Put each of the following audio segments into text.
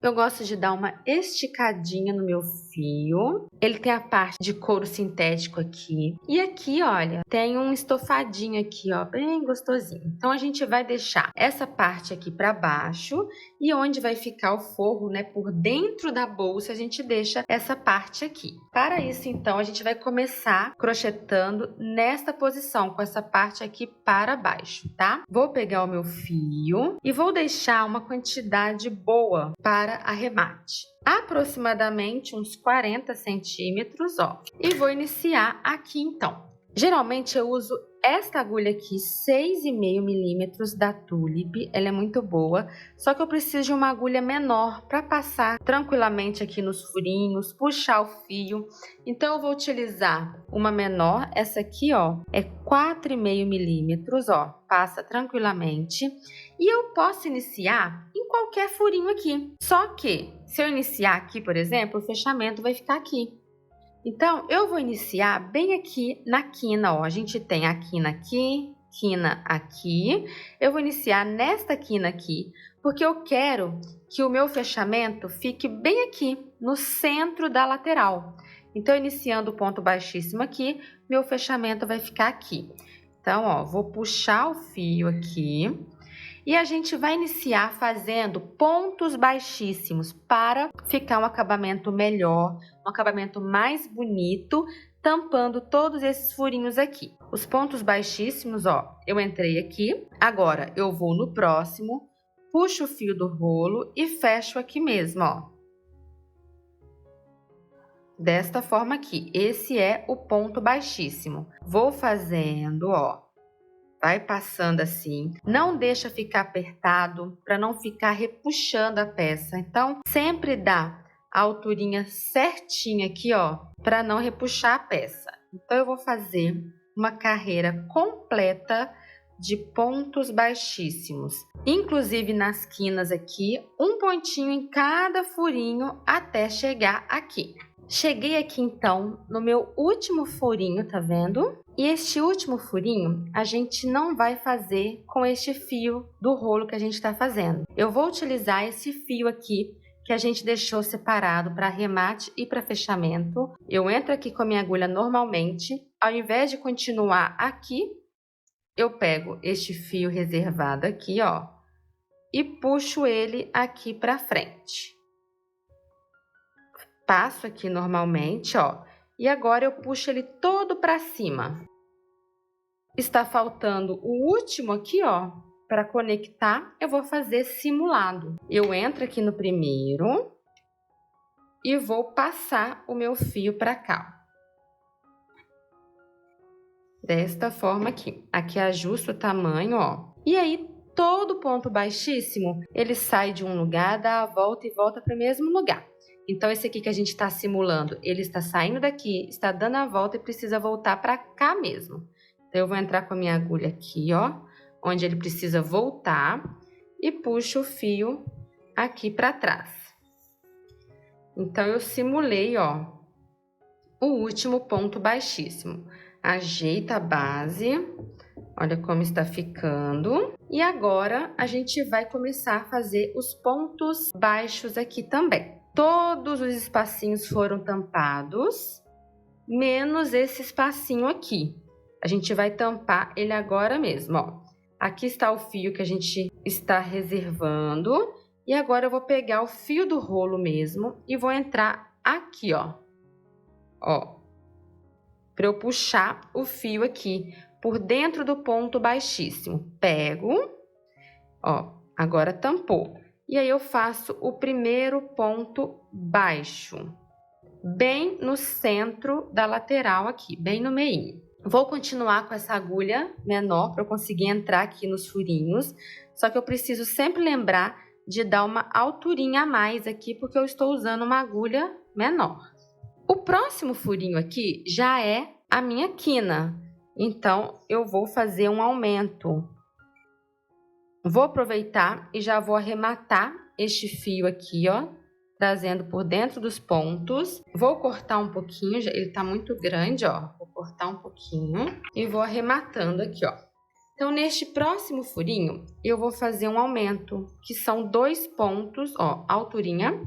Eu gosto de dar uma esticadinha no meu fio. Ele tem a parte de couro sintético aqui. E aqui, olha, tem um estofadinho aqui, ó, bem gostosinho. Então, a gente vai deixar essa parte aqui para baixo. E onde vai ficar o forro, né, por dentro da bolsa, a gente deixa essa parte aqui. Para isso, então, a gente vai começar crochetando nesta posição, com essa parte aqui para baixo, tá? Vou pegar o meu fio e vou deixar uma quantidade boa para arremate. Aproximadamente uns 40 centímetros, ó. E vou iniciar aqui, então. Geralmente eu uso esta agulha aqui, 6,5 milímetros da Tulip, ela é muito boa, só que eu preciso de uma agulha menor para passar tranquilamente aqui nos furinhos, puxar o fio. Então eu vou utilizar uma menor, essa aqui, ó, é 4,5 milímetros, ó, passa tranquilamente. E eu posso iniciar em qualquer furinho aqui, só que se eu iniciar aqui, por exemplo, o fechamento vai ficar aqui. Então, eu vou iniciar bem aqui na quina, ó. A gente tem a quina aqui, quina aqui. Eu vou iniciar nesta quina aqui, porque eu quero que o meu fechamento fique bem aqui, no centro da lateral. Então, iniciando o ponto baixíssimo aqui, meu fechamento vai ficar aqui. Então, ó, vou puxar o fio aqui. E a gente vai iniciar fazendo pontos baixíssimos para ficar um acabamento melhor, um acabamento mais bonito, tampando todos esses furinhos aqui. Os pontos baixíssimos, ó, eu entrei aqui. Agora, eu vou no próximo, puxo o fio do rolo e fecho aqui mesmo, ó. Desta forma aqui, esse é o ponto baixíssimo. Vou fazendo, ó. Vai passando assim, não deixa ficar apertado para não ficar repuxando a peça. Então, sempre dá a alturinha certinha aqui, ó, para não repuxar a peça. Então, eu vou fazer uma carreira completa de pontos baixíssimos. Inclusive nas quinas aqui, um pontinho em cada furinho até chegar aqui. Cheguei aqui então no meu último furinho, tá vendo? E este último furinho a gente não vai fazer com este fio do rolo que a gente está fazendo. Eu vou utilizar esse fio aqui que a gente deixou separado para arremate e para fechamento. Eu entro aqui com a minha agulha normalmente. Ao invés de continuar aqui, eu pego este fio reservado aqui, ó, e puxo ele aqui para frente. Passo aqui normalmente, ó, e agora eu puxo ele todo para cima. Está faltando o último aqui, ó, para conectar, eu vou fazer simulado. Eu entro aqui no primeiro e vou passar o meu fio para cá. Desta forma aqui. Aqui ajusto o tamanho, ó. E aí, todo ponto baixíssimo, ele sai de um lugar, dá a volta e volta para o mesmo lugar. Então, esse aqui que a gente está simulando, ele está saindo daqui, está dando a volta e precisa voltar para cá mesmo. Então, eu vou entrar com a minha agulha aqui, ó, onde ele precisa voltar e puxo o fio aqui para trás. Então, eu simulei, ó, o último ponto baixíssimo. Ajeita a base, olha como está ficando. E agora, a gente vai começar a fazer os pontos baixos aqui também. Todos os espacinhos foram tampados, menos esse espacinho aqui. A gente vai tampar ele agora mesmo, ó. Aqui está o fio que a gente está reservando. E agora eu vou pegar o fio do rolo mesmo e vou entrar aqui, ó. Ó. Para eu puxar o fio aqui por dentro do ponto baixíssimo. Pego, ó, agora tampou. E aí, eu faço o primeiro ponto baixo, bem no centro da lateral aqui, bem no meio. Vou continuar com essa agulha menor para eu conseguir entrar aqui nos furinhos, só que eu preciso sempre lembrar de dar uma alturinha a mais aqui, porque eu estou usando uma agulha menor. O próximo furinho aqui já é a minha quina, então eu vou fazer um aumento. Vou aproveitar e já vou arrematar este fio aqui, ó, trazendo por dentro dos pontos. Vou cortar um pouquinho, ele tá muito grande, ó. Vou cortar um pouquinho e vou arrematando aqui, ó. Então, neste próximo furinho, eu vou fazer um aumento, que são 2 pontos, ó, alturinha,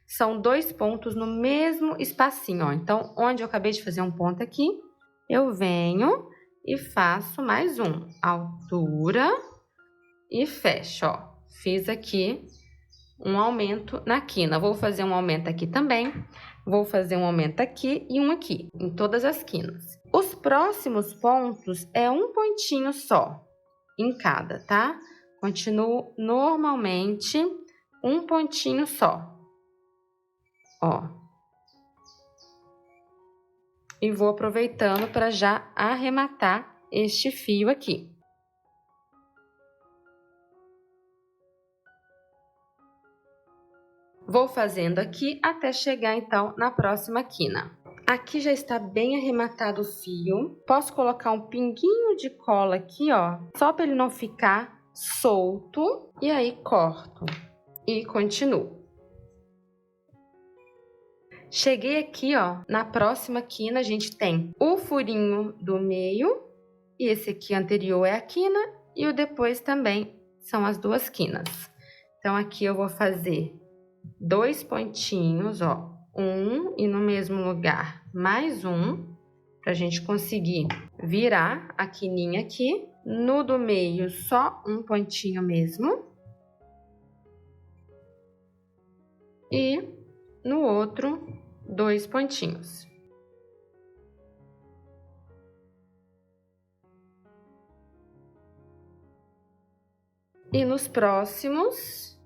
são 2 pontos no mesmo espacinho, ó. Então, onde eu acabei de fazer um ponto aqui, eu venho e faço mais um, altura e fecho, ó. Fiz aqui um aumento na quina. Vou fazer um aumento aqui também, vou fazer um aumento aqui e um aqui, em todas as quinas. Os próximos pontos é um pontinho só em cada, tá? Continuo normalmente um pontinho só. Ó. E vou aproveitando para já arrematar este fio aqui. Vou fazendo aqui até chegar, então, na próxima quina. Aqui já está bem arrematado o fio. Posso colocar um pinguinho de cola aqui, ó, só para ele não ficar solto. E aí, corto e continuo. Cheguei aqui, ó, na próxima quina a gente tem o furinho do meio. E esse aqui anterior é a quina e o depois também são as 2 quinas. Então, aqui eu vou fazer 2 pontinhos, ó, e no mesmo lugar mais um, pra gente conseguir virar a quininha aqui. No do meio, só um pontinho mesmo. E no outro, 2 pontinhos. E nos próximos,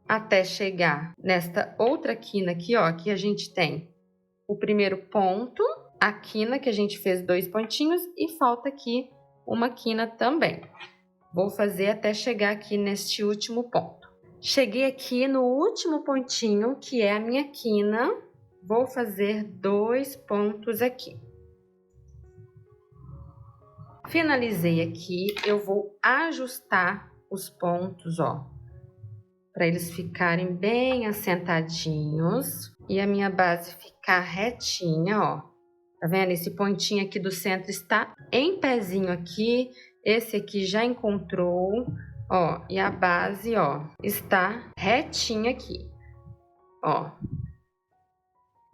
até chegar nesta outra quina aqui, ó, que a gente tem o primeiro ponto, a quina que a gente fez 2 pontinhos e falta aqui uma quina também. Vou fazer até chegar aqui neste último ponto. Cheguei aqui no último pontinho, que é a minha quina, vou fazer 2 pontos aqui. Finalizei aqui, eu vou ajustar os pontos, ó, para eles ficarem bem assentadinhos e a minha base ficar retinha, ó. Tá vendo? Esse pontinho aqui do centro está em pezinho aqui, esse aqui já encontrou, ó, e a base, ó, está retinha aqui, ó.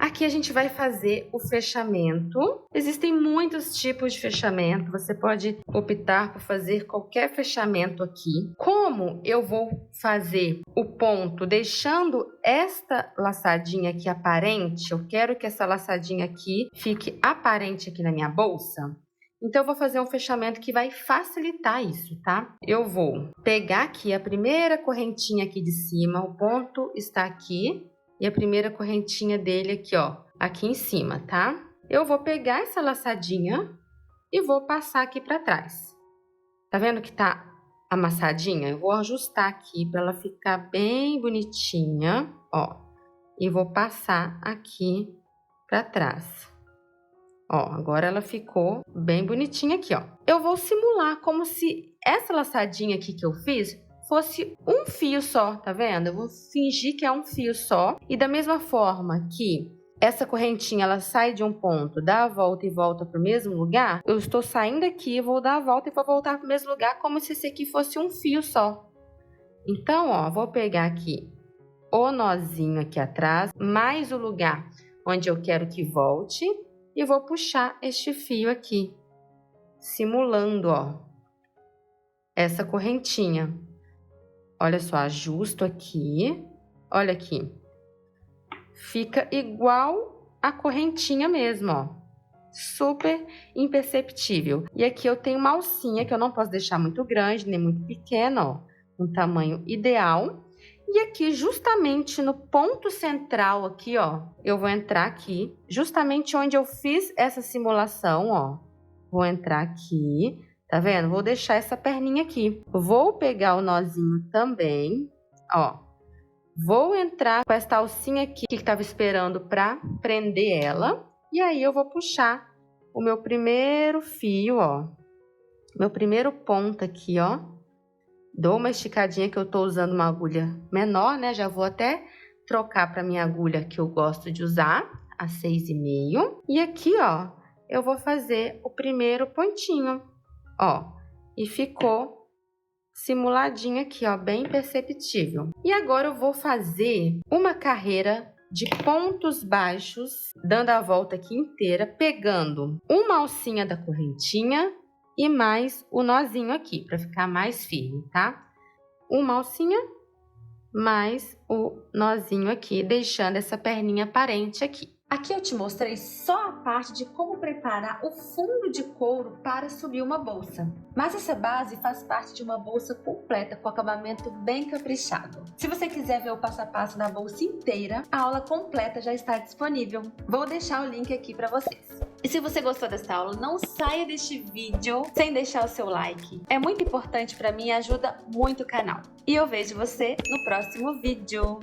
Aqui a gente vai fazer o fechamento. Existem muitos tipos de fechamento. Você pode optar por fazer qualquer fechamento aqui. Como eu vou fazer o ponto deixando esta laçadinha aqui aparente, eu quero que essa laçadinha aqui fique aparente aqui na minha bolsa. Então, eu vou fazer um fechamento que vai facilitar isso, tá? Eu vou pegar aqui a primeira correntinha aqui de cima, o ponto está aqui. E a primeira correntinha dele aqui, ó, aqui em cima, tá? Eu vou pegar essa laçadinha e vou passar aqui pra trás. Tá vendo que tá amassadinha? Eu vou ajustar aqui pra ela ficar bem bonitinha, ó. E vou passar aqui pra trás. Ó, agora ela ficou bem bonitinha aqui, ó. Eu vou simular como se essa laçadinha aqui que eu fiz fosse um fio só, tá vendo? Eu vou fingir que é um fio só. E da mesma forma que essa correntinha, ela sai de um ponto, dá a volta e volta pro mesmo lugar, eu estou saindo aqui, vou dar a volta e vou voltar pro mesmo lugar, como se esse aqui fosse um fio só. Então, ó, vou pegar aqui o nozinho aqui atrás, mais o lugar onde eu quero que volte, e vou puxar este fio aqui, simulando, ó, essa correntinha. Olha só, ajusto aqui, olha aqui. Fica igual a correntinha mesmo, ó. Super imperceptível. E aqui eu tenho uma alcinha que eu não posso deixar muito grande, nem muito pequena, ó. Um tamanho ideal. E aqui, justamente no ponto central aqui, ó, eu vou entrar aqui, justamente onde eu fiz essa simulação, ó. Vou entrar aqui. Tá vendo? Vou deixar essa perninha aqui. Vou pegar o nozinho também, ó. Vou entrar com essa alcinha aqui que estava esperando para prender ela. E aí eu vou puxar o meu primeiro fio, ó. Meu primeiro ponto aqui, ó. Dou uma esticadinha que eu tô usando uma agulha menor, né? Já vou até trocar para minha agulha que eu gosto de usar, a 6,5. E aqui, ó, eu vou fazer o primeiro pontinho. Ó, e ficou simuladinho aqui, ó, bem perceptível. E agora eu vou fazer uma carreira de pontos baixos, dando a volta aqui inteira, pegando uma alcinha da correntinha e mais o nozinho aqui, para ficar mais firme, tá? Uma alcinha, mais o nozinho aqui, deixando essa perninha aparente aqui. Aqui eu te mostrei só a parte de como preparar o fundo de couro para subir uma bolsa. Mas essa base faz parte de uma bolsa completa com acabamento bem caprichado. Se você quiser ver o passo a passo da bolsa inteira, a aula completa já está disponível. Vou deixar o link aqui para vocês. E se você gostou dessa aula, não saia deste vídeo sem deixar o seu like. É muito importante para mim e ajuda muito o canal. E eu vejo você no próximo vídeo.